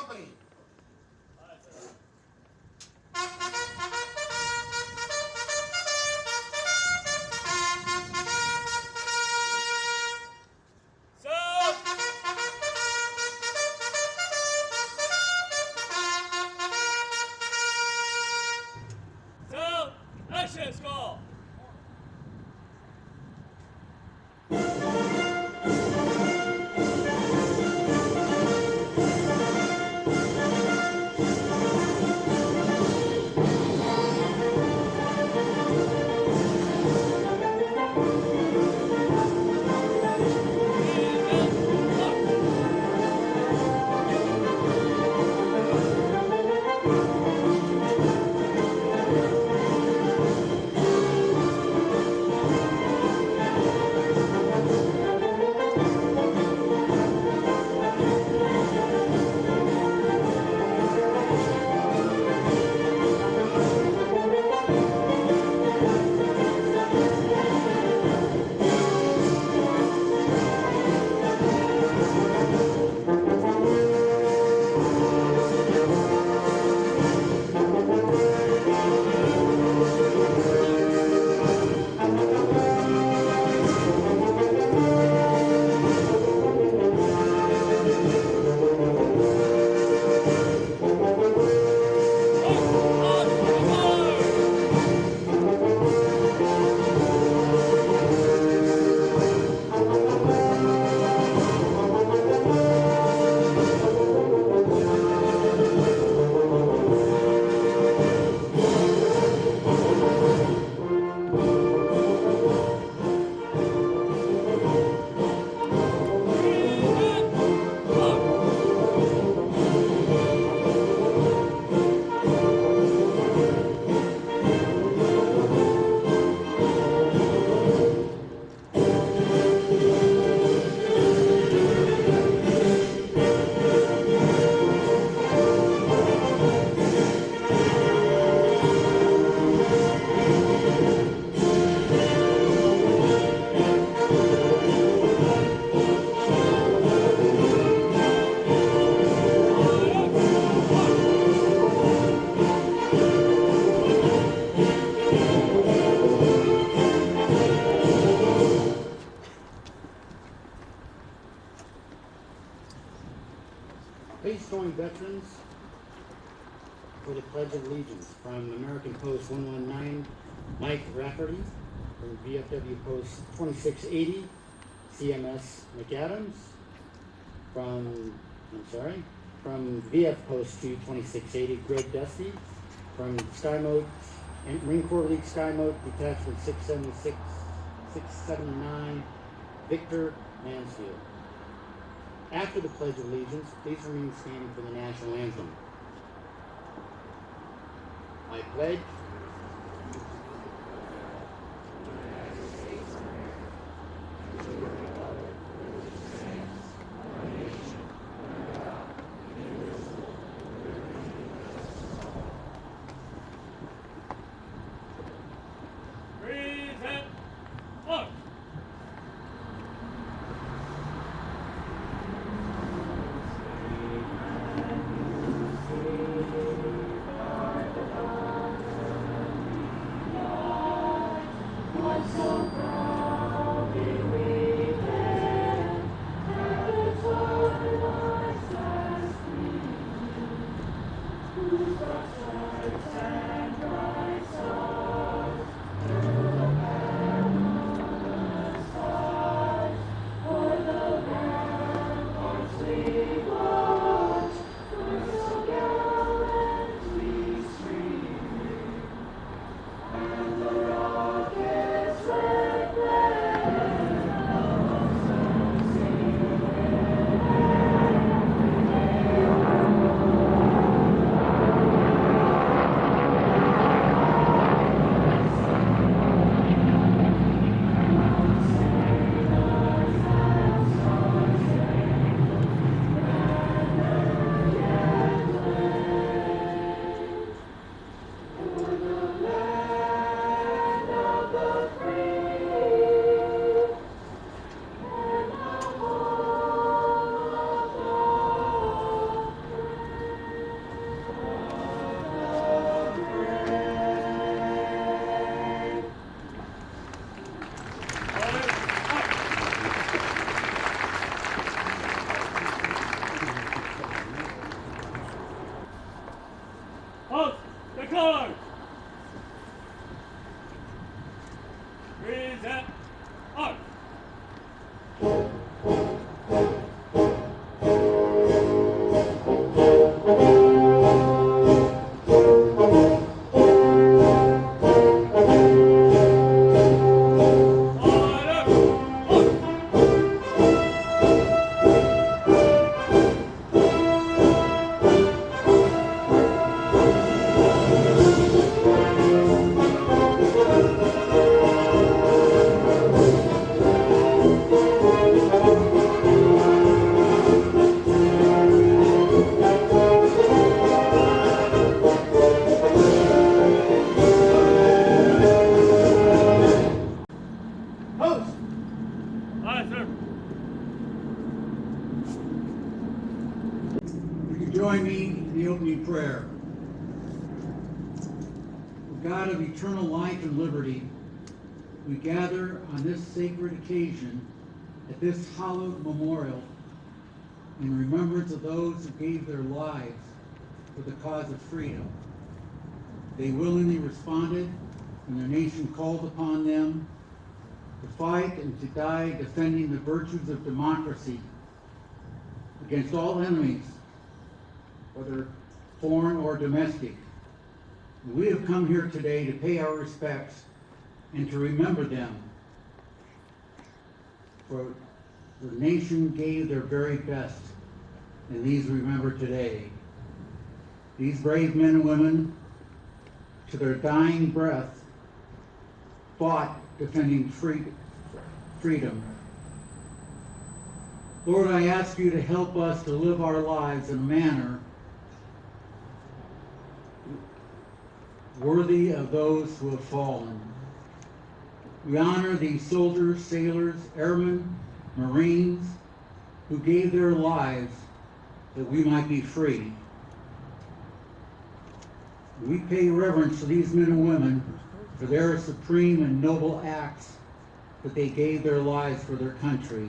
company. Action, score! Please join veterans for the Pledge of Allegiance. From American Post 119, Mike Rafferty. From VFW Post 2680, CMS McAdams. From VF Post 2680, Greg Dusty. From Sky Mode, Marine Corps League Sky Mode, Detachment 676, 679, Victor Mansfield. After the Pledge of Allegiance, please remain standing for the national anthem. I pledge Present. Look. we gather on this sacred occasion at this hallowed memorial in remembrance of those who gave their lives for the cause of freedom. They willingly responded when their nation called upon them to fight and to die defending the virtues of democracy against all enemies, whether foreign or domestic. We have come here today to pay our respects and to remember them, for the nation gave their very best, and these remember today. These brave men and women, to their dying breath, fought defending freedom. Lord, I ask you to help us to live our lives in a manner worthy of those who have fallen. We honor these soldiers, sailors, airmen, Marines, who gave their lives that we might be free. We pay reverence to these men and women for their supreme and noble acts that they gave their lives for their country.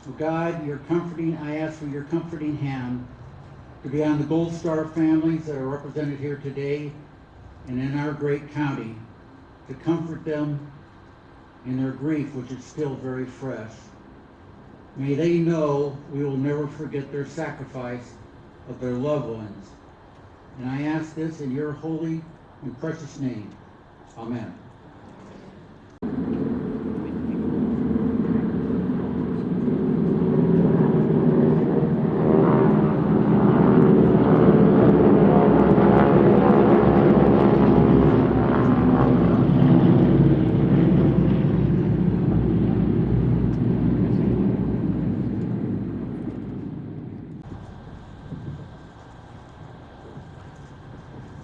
Oh God, I ask for your comforting hand to be on the Gold Star families that are represented here today and in our great county, to comfort them in their grief, which is still very fresh. May they know we will never forget their sacrifice of their loved ones. And I ask this in your holy and precious name. Amen.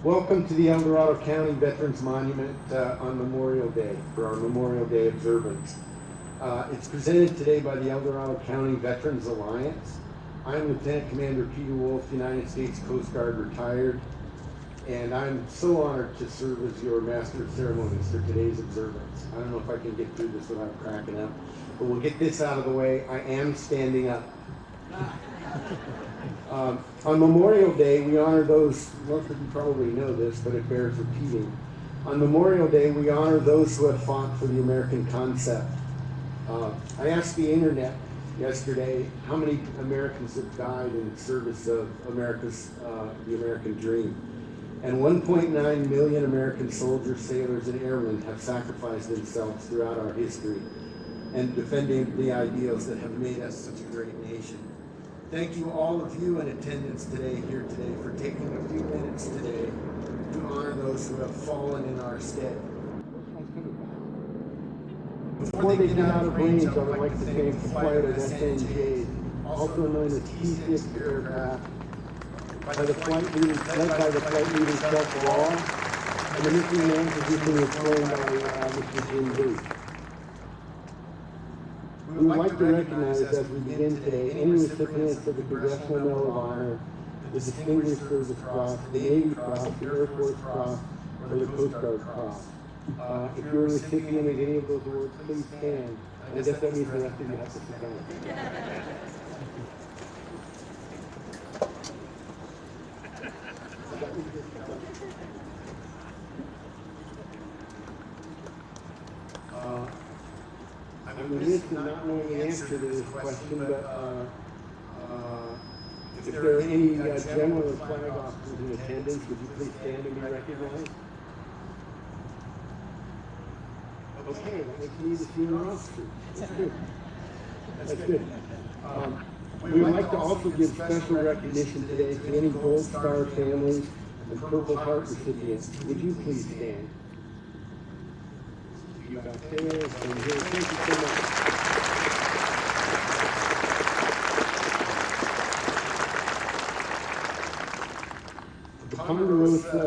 Welcome to the Dorado County Veterans Monument on Memorial Day, for our Memorial Day observance. It's presented today by the Dorado County Veterans Alliance. I'm Lieutenant Commander Peter Wolf, United States Coast Guard retired, and I'm so honored to serve as your Master of Ceremonies for today's observance. I don't know if I can get through this without cracking up, but we'll get this out of the way. I am standing up. On Memorial Day, we honor those, most of you probably know this, but it bears repeating. On Memorial Day, we honor those who have fought for the American concept. I asked the internet yesterday how many Americans have died in service of the American dream. And 1.9 million American soldiers, sailors, and airmen have sacrificed themselves throughout our history and defending the ideals that have made us such a great nation. Thank you, all of you in attendance here today, for taking a few minutes today to honor those who have fallen in our stead. Before they get out of range, I would like to thank the flight of SNJ, also known as T-6 aircraft, led by the flight leader Chuck Law, and the missing man position was flown by Mr. Jim Booth. We would like to recognize as we begin today any recipients of the Congressional Medal of Honor, the Distinguished Service Cross, the Navy Cross, the Air Force Cross, or the Coast Guard Cross. If you're a recipient of any of those awards, please stand. I guess that means the rest of you have to sit down. I'm remiss in not knowing the answer to this question, but if there are any general or flag officers in attendance, would you please stand and be recognized? Okay, that makes me the funeral officer. That's good. That's good. We would like to also give special recognition today to any Gold Star families and Purple Heart recipients. Would you please stand? You got there, and here. Thank you so much. The Ponderosa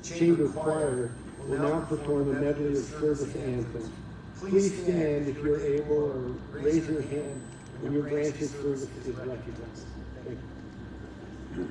Chamber Choir will now perform a medley of service anthems. Please stand if you're able, or raise your hand when your branch's service is recognized. Thank you.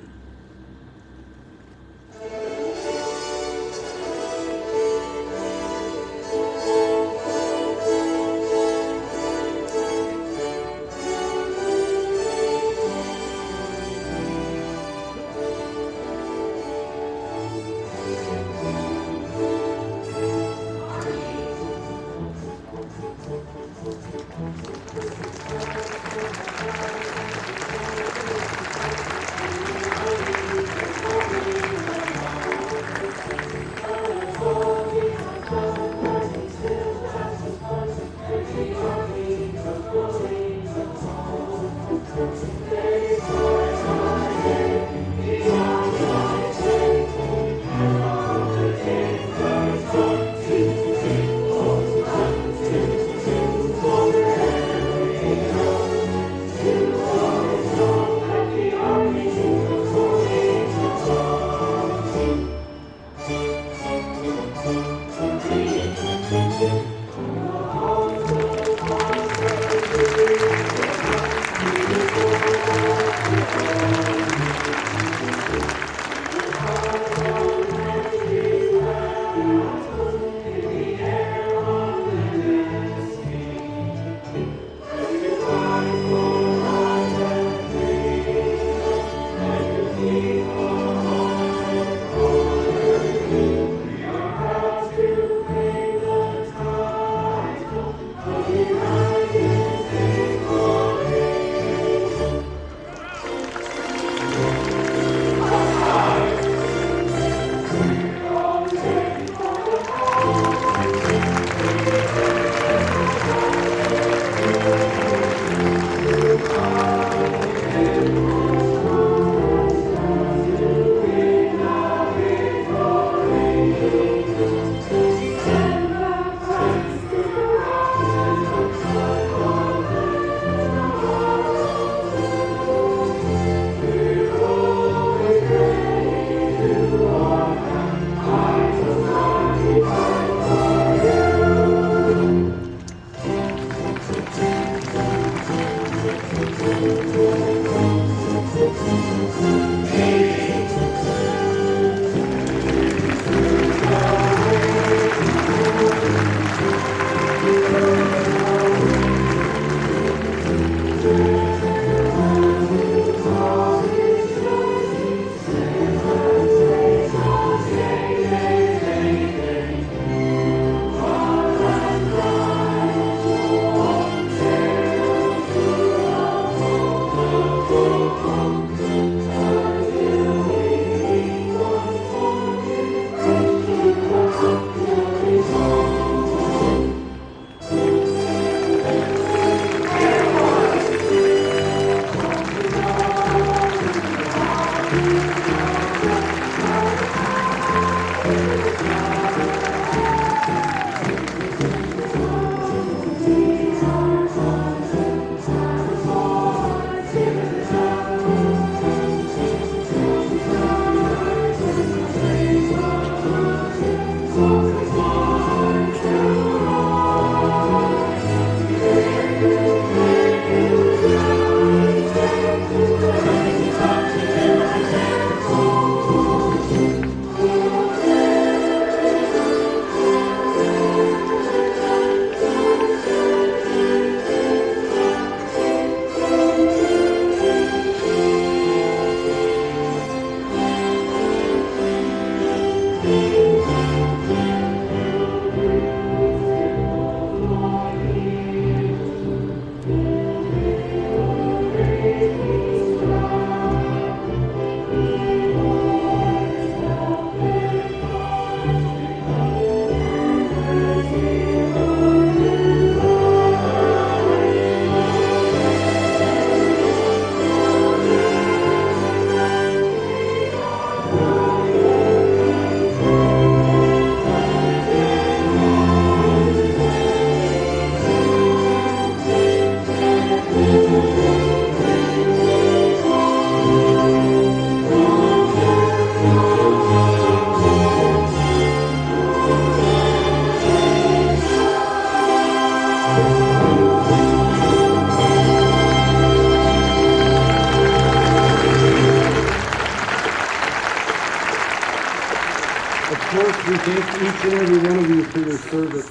Thank each and every one of you for your service.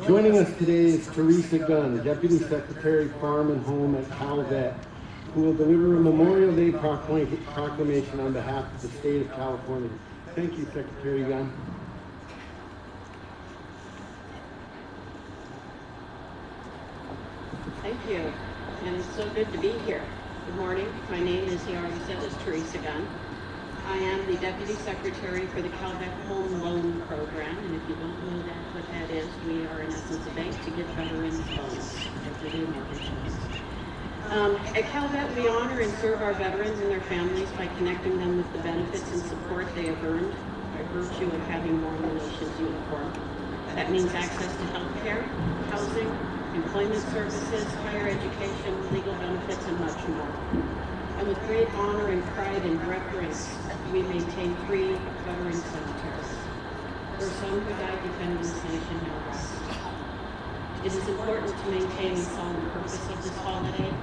Joining us today is Teresa Gunn, Deputy Secretary, Farm and Home at CalVet, who will deliver a Memorial Day proclamation on behalf of the state of California. Thank you, Secretary Gunn. Thank you, and it's so good to be here. Good morning. My name, as he already said, is Teresa Gunn. I am the Deputy Secretary for the CalVet Home Loan Program, and if you don't know what that is, we are in essence a bank to give veterans loans, everyday mortgage loans. At CalVet, we honor and serve our veterans and their families by connecting them with the benefits and support they have earned by virtue of having worn the nation's uniform. That means access to health care, housing, employment services, higher education, legal benefits, and much more. And with great honor and pride and reverence, we maintain 3 veteran cemeteries, where some who died defending this nation now rest. It is important to maintain the solemn purpose of this holiday,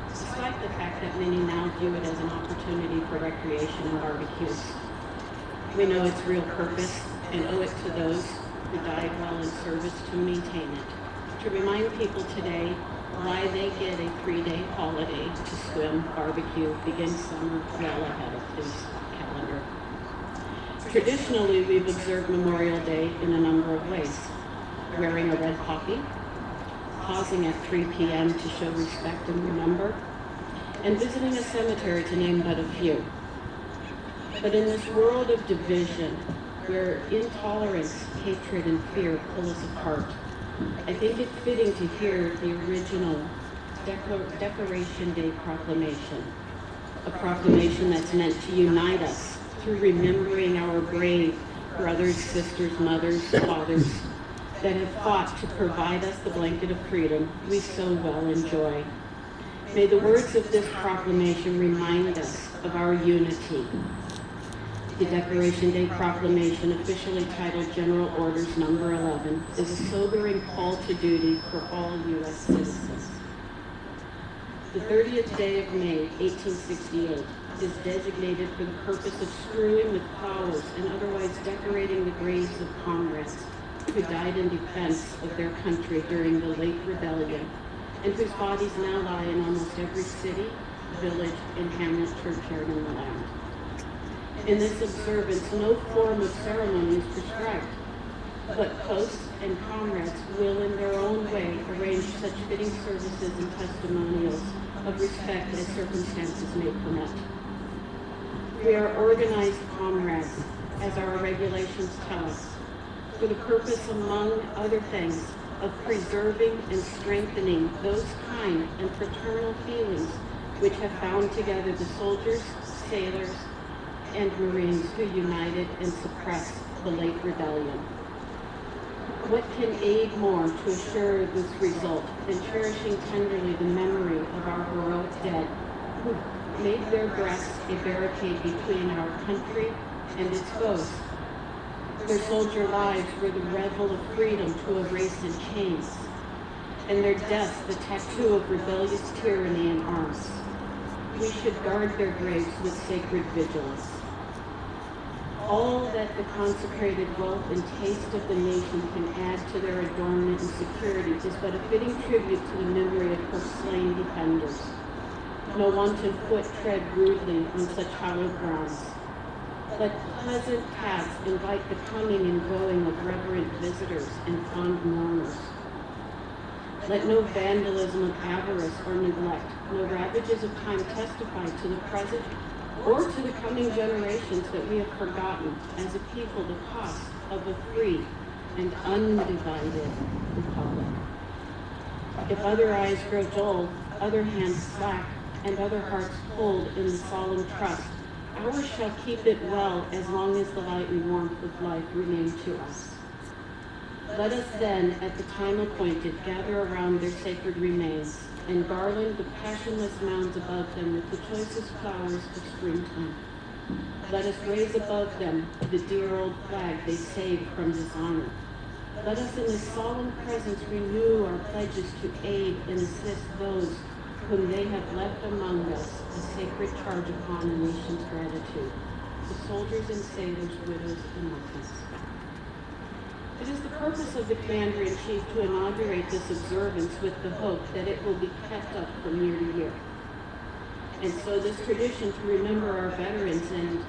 despite the fact that many now view it as an opportunity for recreation and barbecues. We know its real purpose and owe it to those who died while in service to maintain it, to remind people today why they get a 3-day holiday to swim, barbecue, begin summer well ahead of his calendar. Traditionally, we've observed Memorial Day in a number of ways. Wearing a red poppy, pausing at 3 p.m. to show respect and remember, and visiting a cemetery to name but a few. But in this world of division, where intolerance, hatred, and fear pull us apart, I think it's fitting to hear the original Decoration Day proclamation, a proclamation that's meant to unite us through remembering our brave brothers, sisters, mothers, fathers that have fought to provide us the blanket of freedom we so well enjoy. May the words of this proclamation remind us of our unity. The Decoration Day proclamation, officially titled General Orders Number 11, is a sobering call to duty for all U.S. citizens. The 30th day of May, 1868, is designated for the purpose of strewing with flowers and otherwise decorating the graves of comrades who died in defense of their country during the late rebellion, and whose bodies now lie in almost every city, village, and hamlet churchyard in the land. In this observance, no form of ceremony is prescribed, but posts and comrades will in their own way arrange such fitting services and testimonials of respect as circumstances may permit. We are organized comrades, as our regulations tell us, for the purpose, among other things, of preserving and strengthening those kind and fraternal feelings which have bound together the soldiers, sailors, and Marines who united and suppressed the late rebellion. What can aid more to assure this result than cherishing tenderly the memory of our heroic dead who made their breasts a barricade between our country and its foes? Their soldier lives were the revel of freedom to a race in chains, and their deaths the tattoo of rebellious tyranny in arms. We should guard their graves with sacred vigilance. All that the consecrated wealth and taste of the nation can add to their adornment and security is but a fitting tribute to the memory of her slain defenders. No wanton foot tread rudely on such hallowed grounds. Let pleasant paths invite the coming and going of reverent visitors and fond mourners. Let no vandalism of avarice or neglect, no ravages of time testify to the present or to the coming generations that we have forgotten as a people the cost of a free and undivided republic. If other eyes grow dull, other hands slack, and other hearts cold in the solemn trust, ours shall keep it well as long as the light and warmth of life remain to us. Let us then, at the time appointed, gather around their sacred remains and garland the passionless mounds above them with the choicest flowers of springtime. Let us raise above them the dear old flag they saved from dishonor. Let us in this solemn presence renew our pledges to aid and assist those whom they have left among us, a sacred charge upon the nation's gratitude. to soldiers and sailors, widows, and orphans. It is the purpose of the Commander-in-Chief to inaugurate this observance with the hope that it will be kept up from year to year. And so this tradition to remember our veterans and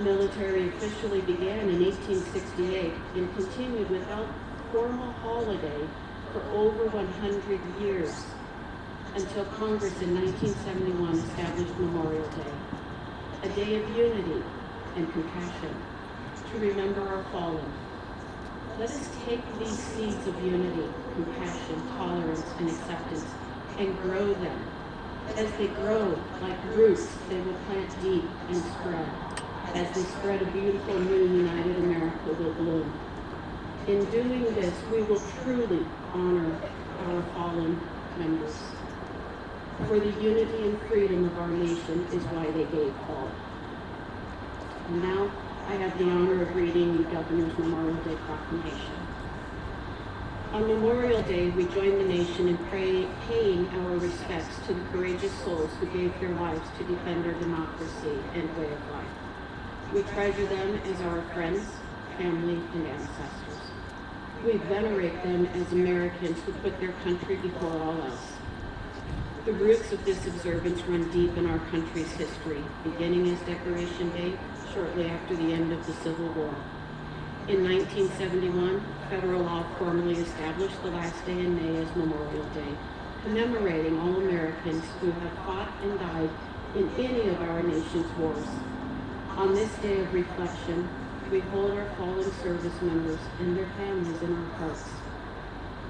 military officially began in 1868 and continued without formal holiday for over 100 years until Congress in 1971 established Memorial Day, a day of unity and compassion to remember our fallen. Let us take these seeds of unity, compassion, tolerance, and acceptance and grow them. As they grow like roots, they will plant deep and spread. As they spread, a beautiful new united America will bloom. In doing this, we will truly honor our fallen members. For the unity and freedom of our nation is why they gave all. And now, I have the honor of reading the Governor's Memorial Day Proclamation. On Memorial Day, we join the nation in paying our respects to the courageous souls who gave their lives to defend our democracy and way of life. We treasure them as our friends, family, and ancestors. We venerate them as Americans who put their country before all else. The roots of this observance run deep in our country's history, beginning as Decoration Day, shortly after the end of the Civil War. In 1971, federal law formally established the last day in May as Memorial Day, commemorating all Americans who have fought and died in any of our nation's wars. On this day of reflection, we hold our fallen service members and their families in our hearts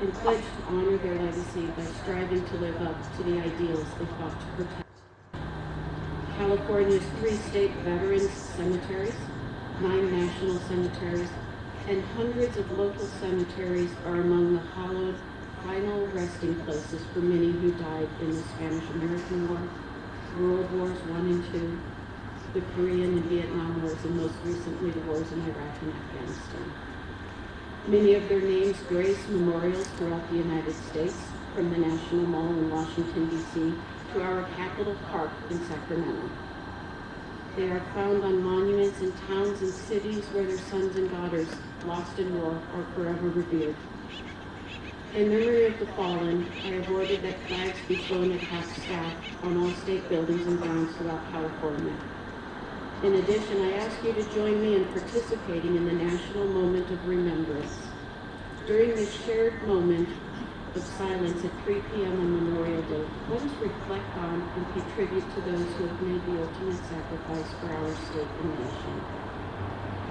and pledge to honor their legacy by striving to live up to the ideals they fought to protect. California's 3 state veterans cemeteries, 9 national cemeteries, and hundreds of local cemeteries are among the hallowed final resting places for many who died in the Spanish-American War, World Wars I and II, the Korean and Vietnam Wars, and most recently the wars in Iraq and Afghanistan. Many of their names grace memorials throughout the United States, from the National Mall in Washington, D.C., to our Capitol Park in Sacramento. They are found on monuments in towns and cities where their sons and daughters, lost in war, are forever revered. In memory of the fallen, I have ordered that flags be flown at half-staff on all state buildings and grounds throughout California. In addition, I ask you to join me in participating in the National Moment of Remembrance. During this shared moment of silence at 3 p.m. on Memorial Day, let us reflect on and pay tribute to those who have made the ultimate sacrifice for our state and nation.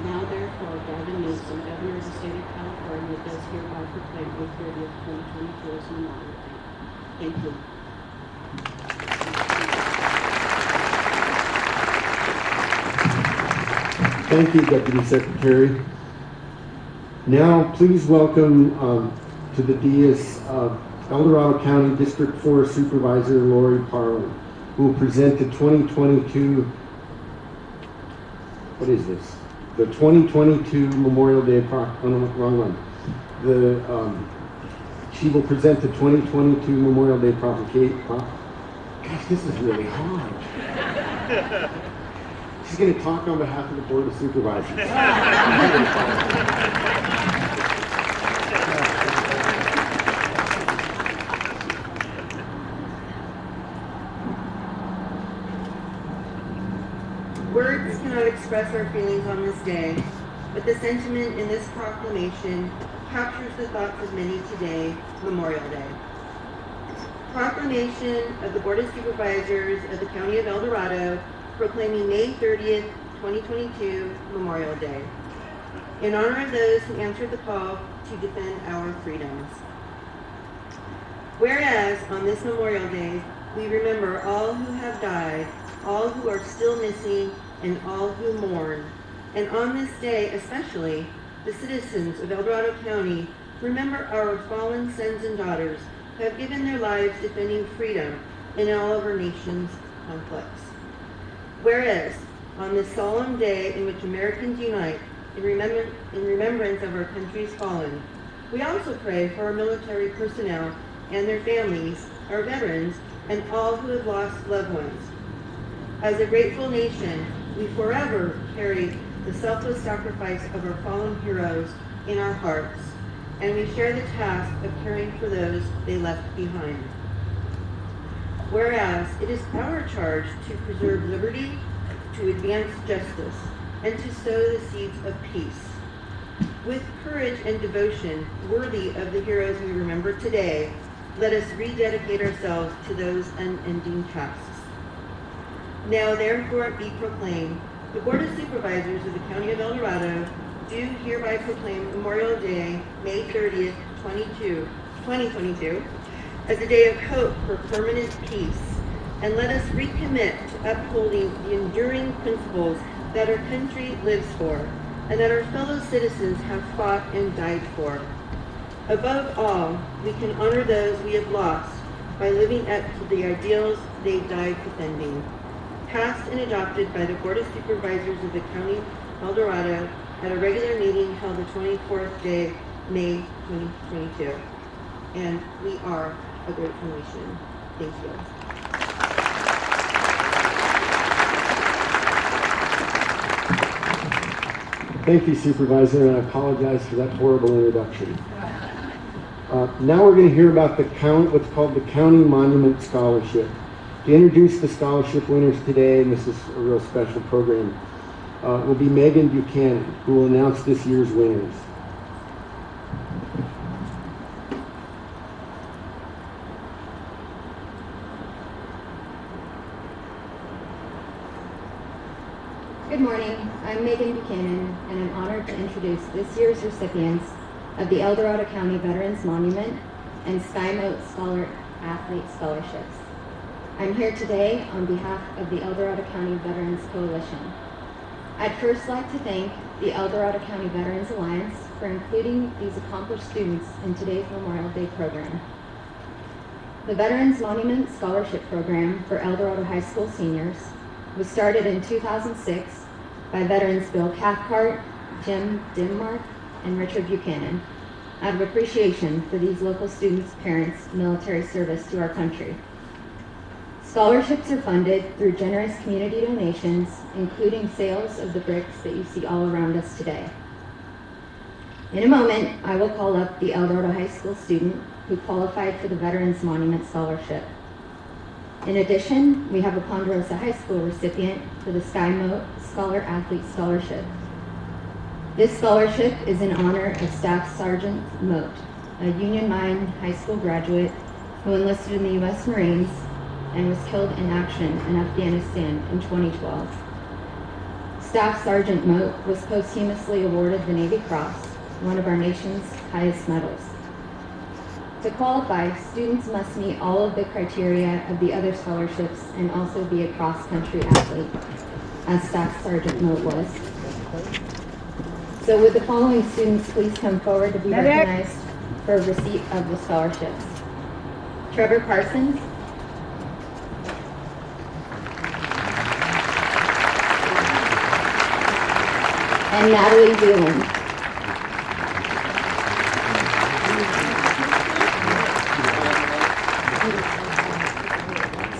Now, therefore, Gavin Newsom, Governor of the State of California, does hereby proclaim May 30th, 2022 as Memorial Day. Thank you. Thank you, Deputy Secretary. Now, please welcome to the dais El Dorado County District 4 Supervisor Lori Parlin, who will present the 2022, what is this? The 2022 Memorial Day, wrong one. She will present the 2022 Memorial Day proclamation. Gosh, this is really hard. She's going to talk on behalf of the Board of Supervisors. Words cannot express our feelings on this day, but the sentiment in this proclamation captures the thoughts of many today, Memorial Day. Proclamation of the Board of Supervisors of the County of El Dorado proclaiming May 30th, 2022 Memorial Day, in honor of those who answered the call to defend our freedoms. Whereas on this Memorial Day, we remember all who have died, all who are still missing, and all who mourn. And on this day especially, the citizens of El Dorado County remember our fallen sons and daughters who have given their lives defending freedom in all of our nation's conflicts. Whereas, on this solemn day in which Americans unite in remembrance of our country's fallen, we also pray for our military personnel and their families, our veterans, and all who have lost loved ones. As a grateful nation, we forever carry the selfless sacrifice of our fallen heroes in our hearts, and we share the task of caring for those they left behind. Whereas it is our charge to preserve liberty, to advance justice, and to sow the seeds of peace. With courage and devotion worthy of the heroes we remember today, let us rededicate ourselves to those unending tasks. Now therefore be proclaimed, the Board of Supervisors of the County of El Dorado do hereby proclaim Memorial Day, May 30th, 2022, as a day of hope for permanent peace, and let us recommit to upholding the enduring principles that our country lives for, and that our fellow citizens have fought and died for. Above all, we can honor those we have lost by living up to the ideals they died defending. Passed and adopted by the Board of Supervisors of the County of El Dorado at a regular meeting held the 24th day, May 2022. And we are a grateful nation. Thank you. Thank you, Supervisor, and I apologize for that horrible introduction. Now we're going to hear about what's called the County Monument Scholarship. To introduce the scholarship winners today, and this is a real special program, will be Megan Buchanan, who will announce this year's winners. Good morning, I'm Megan Buchanan, and I'm honored to introduce this year's recipients of the El Dorado County Veterans Monument and Sky Moat Scholar Athlete Scholarships. I'm here today on behalf of the El Dorado County Veterans Coalition. I'd first like to thank the El Dorado County Veterans Alliance for including these accomplished students in today's Memorial Day program. The Veterans Monument Scholarship Program for El Dorado High School seniors was started in 2006 by veterans Bill Cathcart, Jim Denmark, and Richard Buchanan, out of appreciation for these local students' parents' military service to our country. Scholarships are funded through generous community donations, including sales of the bricks that you see all around us today. In a moment, I will call up the El Dorado High School student who qualified for the Veterans Monument Scholarship. In addition, we have a Ponderosa High School recipient for the Sky Moat Scholar Athlete Scholarship. This scholarship is in honor of Staff Sergeant Moat, a Union Mine High School graduate who enlisted in the U.S. Marines and was killed in action in Afghanistan in 2012. Staff Sergeant Moat was posthumously awarded the Navy Cross, one of our nation's highest medals. To qualify, students must meet all of the criteria of the other scholarships and also be a cross-country athlete, as Staff Sergeant Moat was. So would the following students please come forward to be recognized for receipt of the scholarships? Trevor Parsons, and Natalie Whelan.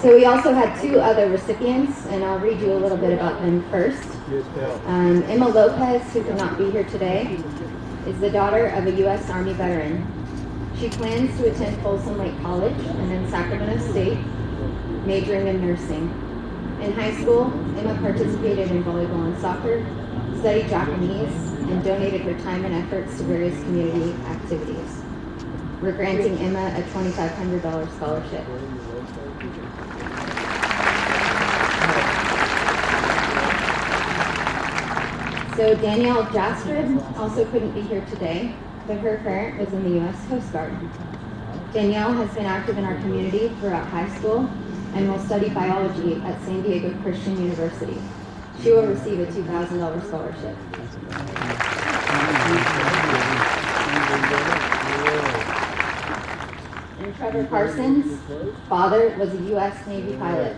So we also had two other recipients, and I'll read you a little bit about them first. Emma Lopez, who could not be here today, is the daughter of a U.S. Army veteran. She plans to attend Folsom Lake College and then Sacramento State, majoring in nursing. In high school, Emma participated in volleyball and soccer, studied Japanese, and donated her time and efforts to various community activities. We're granting Emma a $2,500 scholarship. So Danielle Jastrid also couldn't be here today, but her parent was in the U.S. Coast Guard. Danielle has been active in our community throughout high school and will study biology at San Diego Christian University. She will receive a $2,000 scholarship. And Trevor Parsons' father was a U.S. Navy pilot.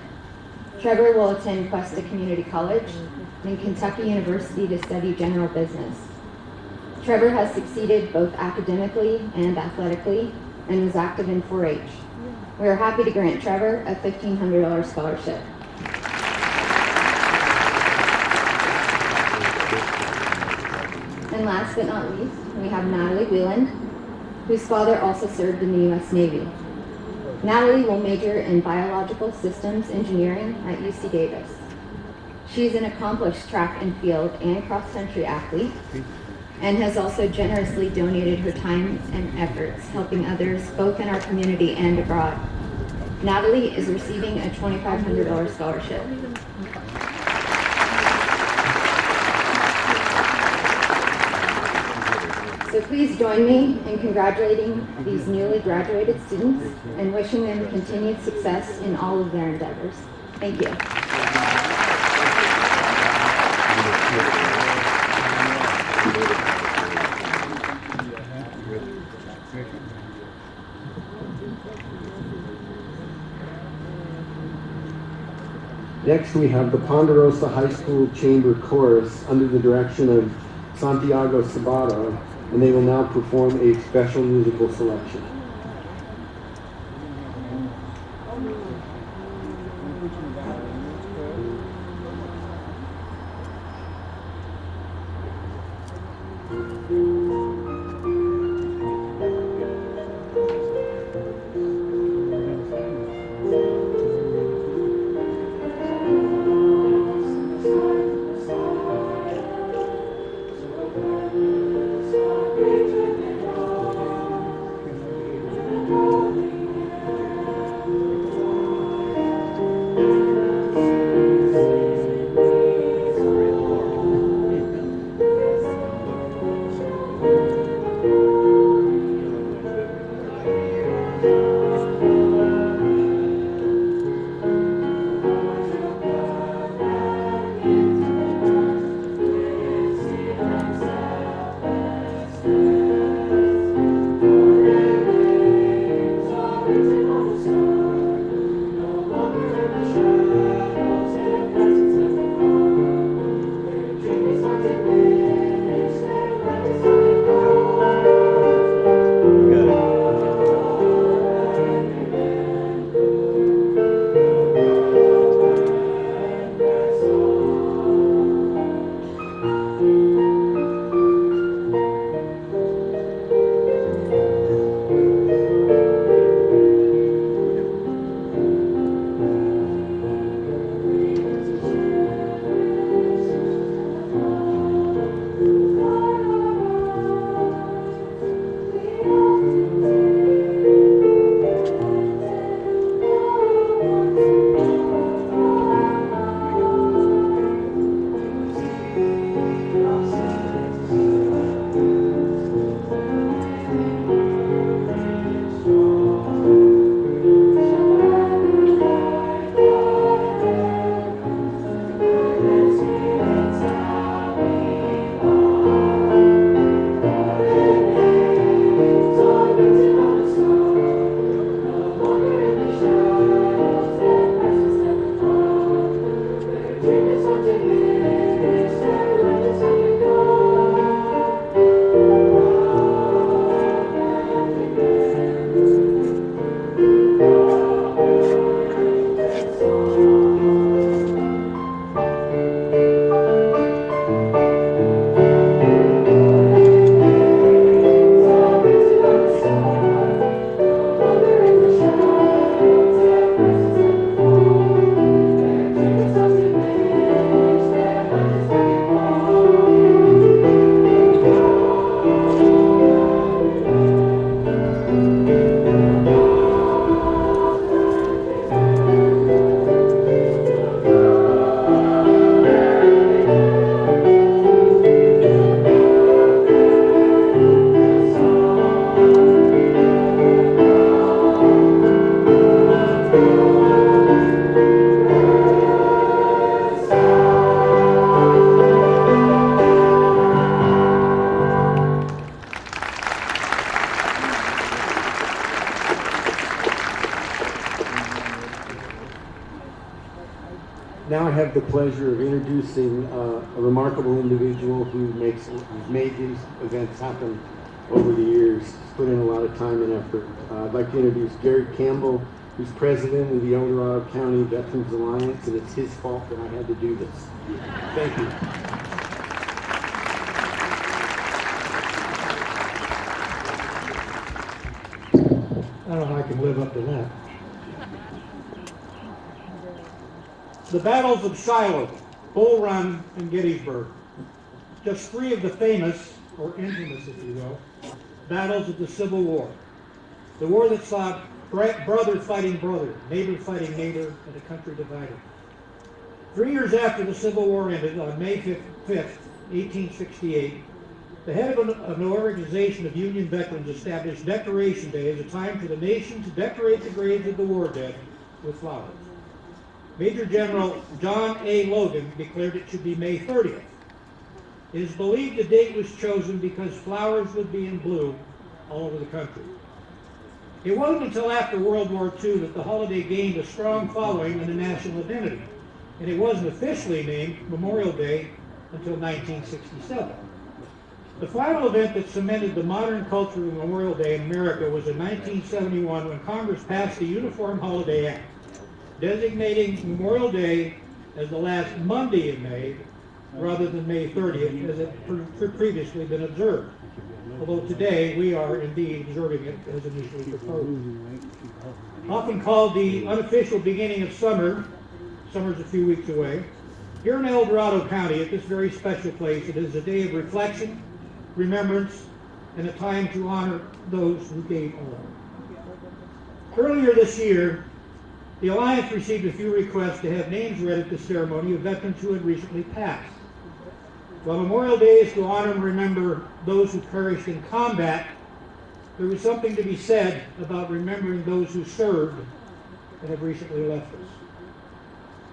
Trevor will attend Cuesta Community College and Kentucky University to study general business. Trevor has succeeded both academically and athletically and was active in 4-H. We are happy to grant Trevor a $1,500 scholarship. And last but not least, we have Natalie Wheeland, whose father also served in the U.S. Navy. Natalie will major in biological systems engineering at UC Davis. She's an accomplished track and field and cross-country athlete, and has also generously donated her time and efforts helping others both in our community and abroad. Natalie is receiving a $2,500 scholarship. So please join me in congratulating these newly graduated students and wishing them continued success in all of their endeavors. Thank you. Next, we have the Ponderosa High School Chamber Chorus under the direction of Santiago Sabato, and they will now perform a special musical selection. Now I have the pleasure of introducing a remarkable individual who's made these events happen over the years. He's put in a lot of time and effort. I'd like to introduce Gary Campbell, who's president of the Dorado County Veterans Alliance, and it's his fault that I had to do this. Thank you. I don't know if I can live up to that. The battles of Shiloh, Bull Run, and Gettysburg. Just three of the famous, or infamous if you will, battles of the Civil War. The war that saw brother fighting brother, neighbor fighting neighbor, and a country divided. 3 years after the Civil War ended, on May 5th, 1868, the head of an organization of Union veterans established Decoration Day as a time for the nation to decorate the graves of the war dead with flowers. Major General John A. Logan declared it should be May 30th. It is believed the date was chosen because flowers would be in bloom all over the country. It wasn't until after World War II that the holiday gained a strong following and a national identity, and it wasn't officially named Memorial Day until 1967. The final event that cemented the modern culture of Memorial Day in America was in 1971 when Congress passed the Uniform Holiday Act, designating Memorial Day as the last Monday in May rather than May 30th as it had previously been observed. Although today we are indeed observing it as initially proposed. Often called the unofficial beginning of summer, summer's a few weeks away, here in El Dorado County, at this very special place, it is a day of reflection, remembrance, and a time to honor those who gave all. Earlier this year, the Alliance received a few requests to have names read at the ceremony of veterans who had recently passed. While Memorial Day is to honor and remember those who perished in combat, there was something to be said about remembering those who served and have recently left us.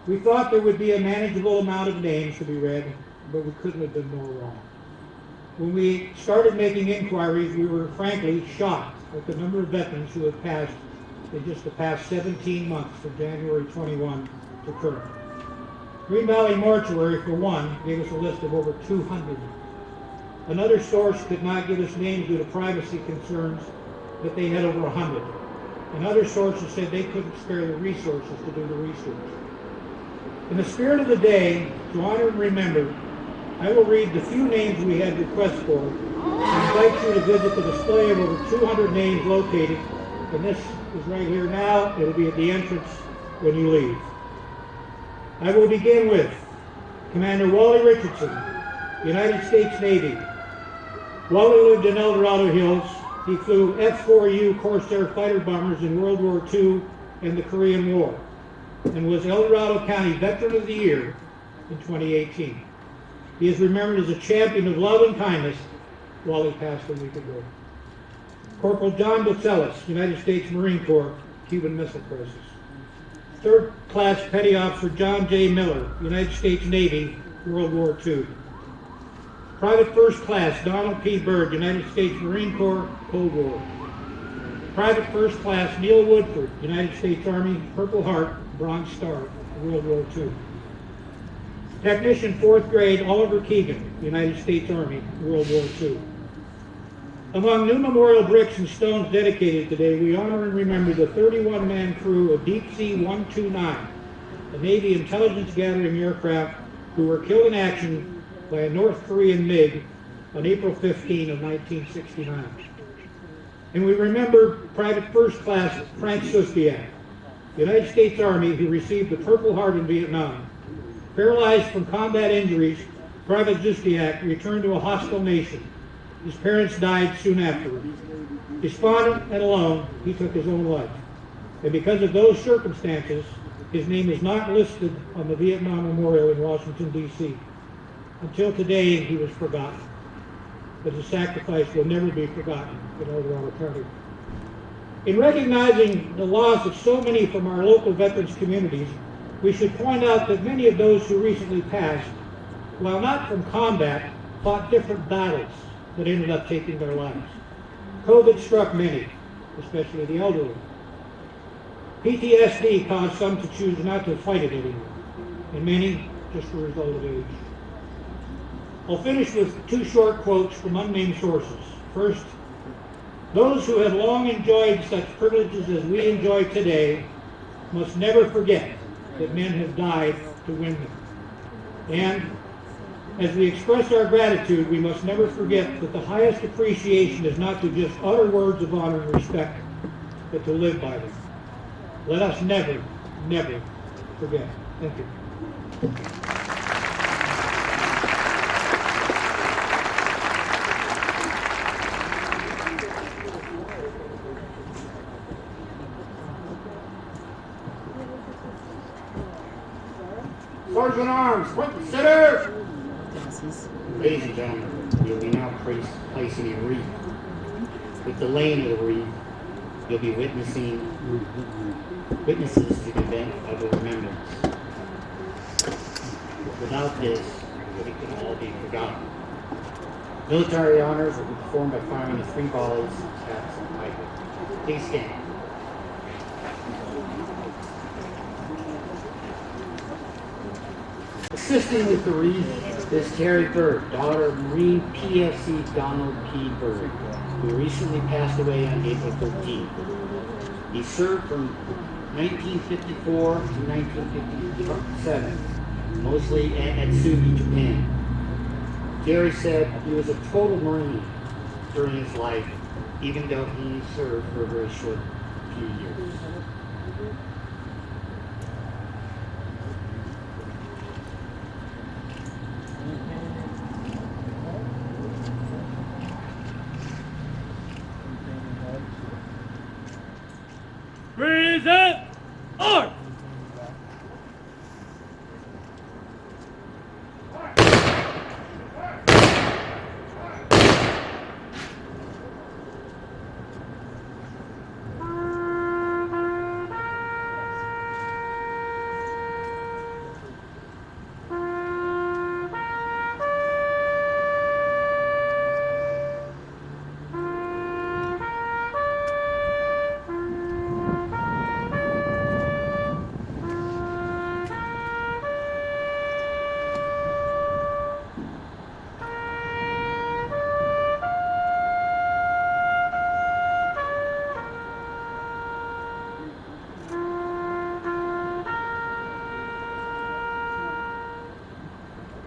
We thought there would be a manageable amount of names to be read, but we couldn't have been more wrong. When we started making inquiries, we were frankly shocked at the number of veterans who have passed in just the past 17 months from January 21 to current. Green Valley Mortuary, for one, gave us a list of over 200. Another source could not give us names due to privacy concerns, but they had over 100. And other sources said they couldn't spare the resources to do the research. In the spirit of the day, to honor and remember, I will read the few names we had requests for and invite you to visit the display of over 200 names located, and this is right here now. It'll be at the entrance when you leave. I will begin with Commander Wally Richardson, United States Navy. Wally lived in El Dorado Hills. He flew F-4U Corsair fighter bombers in World War II and the Korean War, and was El Dorado County Veteran of the Year in 2018. He is remembered as a champion of love and kindness. Wally passed a week ago. Corporal John Bocellis, United States Marine Corps, Cuban Missile Crisis. Third Class Petty Officer John J. Miller, United States Navy, World War II. Private First Class Donald P. Byrd, United States Marine Corps, Cold War. Private First Class Neil Woodford, United States Army, Purple Heart, Bronze Star, World War II. Technician 4th Grade Oliver Keegan, United States Army, World War II. Among new memorial bricks and stones dedicated today, we honor and remember the 31-man crew of Deep Sea 129, a Navy intelligence gathering aircraft who were killed in action by a North Korean MiG on April 15 of 1969. And we remember Private First Class Frank Sustiak, United States Army, who received the Purple Heart in Vietnam. Paralyzed from combat injuries, Private Sustiak returned to a hostile nation. His parents died soon afterward. Despondent and alone, he took his own life. And because of those circumstances, his name is not listed on the Vietnam Memorial in Washington, D.C. Until today, he was forgotten. But his sacrifice will never be forgotten in El Dorado County. In recognizing the loss of so many from our local veterans communities, we should point out that many of those who recently passed, while not from combat, fought different battles that ended up taking their lives. COVID struck many, especially the elderly. PTSD caused some to choose not to fight it anymore, and many just a result of age. I'll finish with two short quotes from unnamed sources. First, those who have long enjoyed such privileges as we enjoy today must never forget that men have died to win them. And as we express our gratitude, we must never forget that the highest appreciation is not to just utter words of honor and respect, but to live by them. Let us never, never forget. Thank you. Sergeant Arms, quick, consider! Ladies and gentlemen, you'll be now placing a wreath. With the laying of the wreath, you'll be witnesses to the event of a remembrance. Without this, it can all be forgotten. Military honors will be performed by firing the 3 volleys, caps, and rifle. Please stand. Assisting with the wreath is Terry Bird, daughter of Marine PFC Donald P. Bird, who recently passed away on April 13th. He served from 1954 to 1957, mostly at Sugi, Japan. Terry said he was a total Marine during his life, even though he served for a very short few years. Present arms!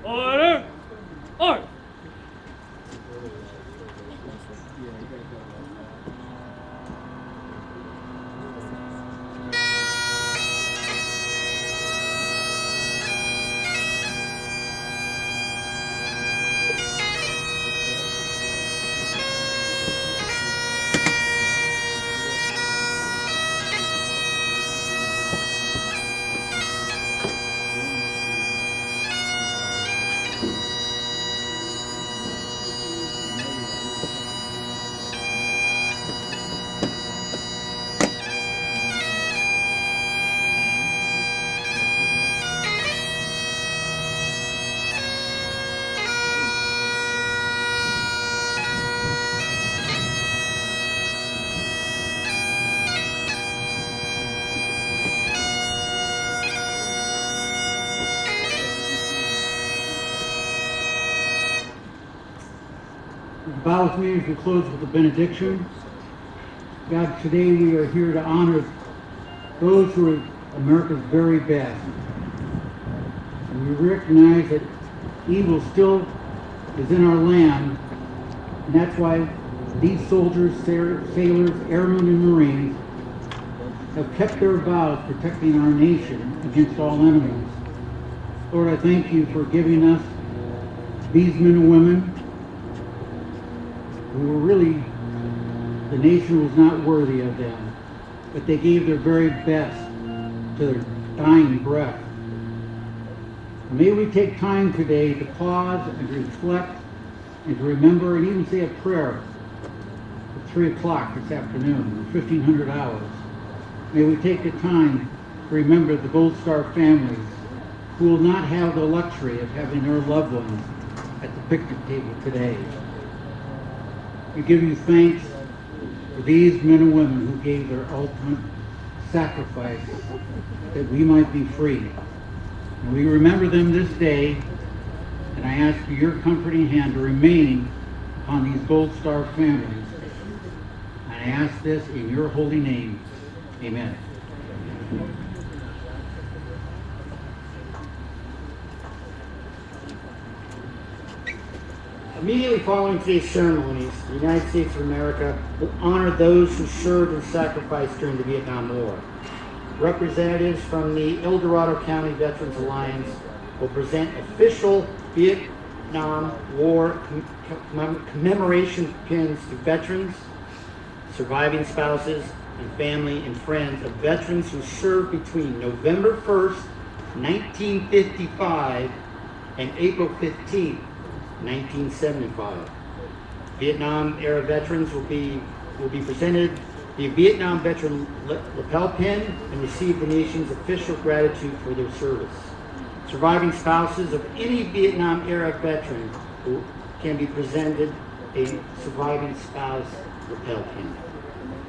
Order! Order! Bow with me as we close with the benediction. God, today we are here to honor those who are America's very best. And we recognize that evil still is in our land, and that's why these soldiers, sailors, airmen, and Marines have kept their vows protecting our nation against all enemies. Lord, I thank you for giving us these men and women who were really, the nation was not worthy of them, but they gave their very best to their dying breath. May we take time today to pause and to reflect and to remember and even say a prayer at 3 o'clock this afternoon, 1500 hours. May we take the time to remember the Gold Star families who will not have the luxury of having their loved ones at the picnic table today. We give you thanks for these men and women who gave their ultimate sacrifice that we might be free. And we remember them this day, and I ask for your comforting hand to remain upon these Gold Star families. And I ask this in your holy name. Amen. Immediately following today's ceremonies, the United States of America will honor those who served and sacrificed during the Vietnam War. Representatives from the El Dorado County Veterans Alliance will present official Vietnam War commemoration pins to veterans, surviving spouses, and family and friends of veterans who served between November 1st, 1955 and April 15th, 1975. Vietnam-era veterans will be presented the Vietnam Veteran Lapel Pin and receive the nation's official gratitude for their service. Surviving spouses of any Vietnam-era veteran who can be presented a surviving spouse lapel pin.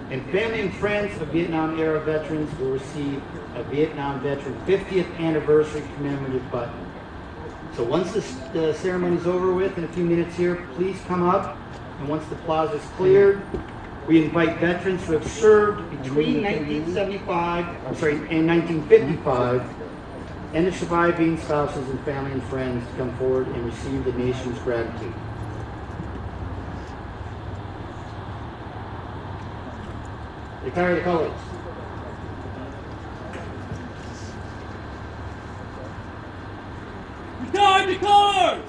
And family and friends of Vietnam-era veterans will receive a Vietnam Veteran 50th Anniversary commemorative button. So once the ceremony's over with in a few minutes here, please come up, and once the plaza is cleared, we invite veterans who have served between 1975 and 1955, and the surviving spouses and family and friends to come forward and receive the nation's gratitude. Retire the colors. Retire the colors!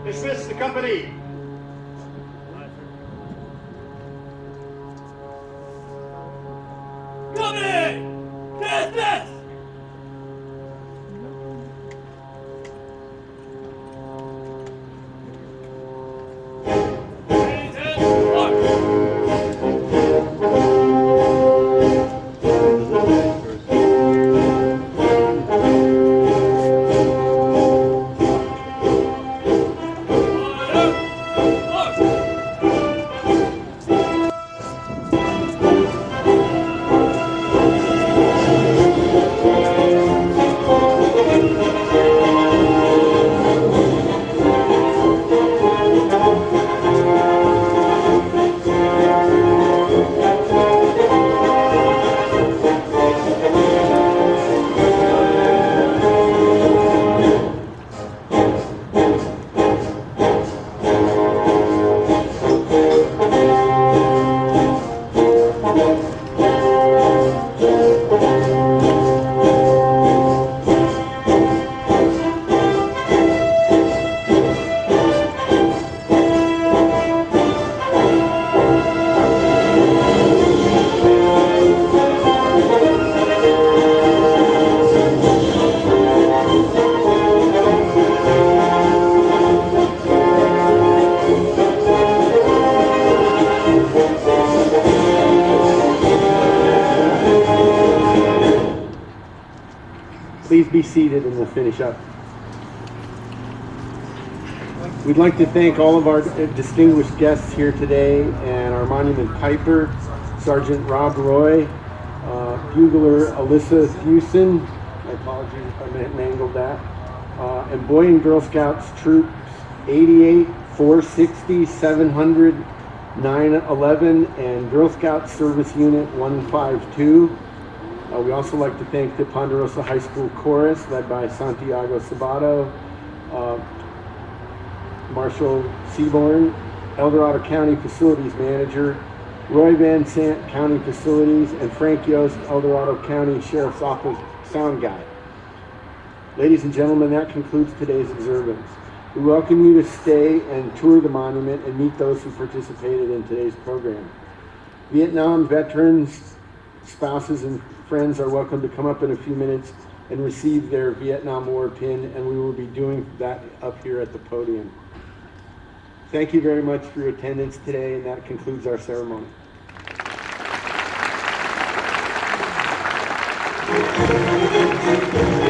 Dismiss the company. Company! Dismiss! Raise and march! Please be seated and we'll finish up. We'd like to thank all of our distinguished guests here today and our monument piper, Sergeant Rob Roy, bugler Alyssa Hewson, my apologies if I mangled that, and Boy and Girl Scouts troops 88, 460, 700, 911, and Girl Scout Service Unit 152. We also like to thank the Ponderosa High School Chorus, led by Santiago Sabato, Marshall Seaborn, El Dorado County Facilities Manager, Roy Van Sant, County Facilities, and Frank Yost, El Dorado County Sheriff's Office sound guy. Ladies and gentlemen, that concludes today's observance. We welcome you to stay and tour the monument and meet those who participated in today's program. Vietnam veterans, spouses, and friends are welcome to come up in a few minutes and receive their Vietnam War pin, and we will be doing that up here at the podium. Thank you very much for your attendance today, and that concludes our ceremony. Thank you.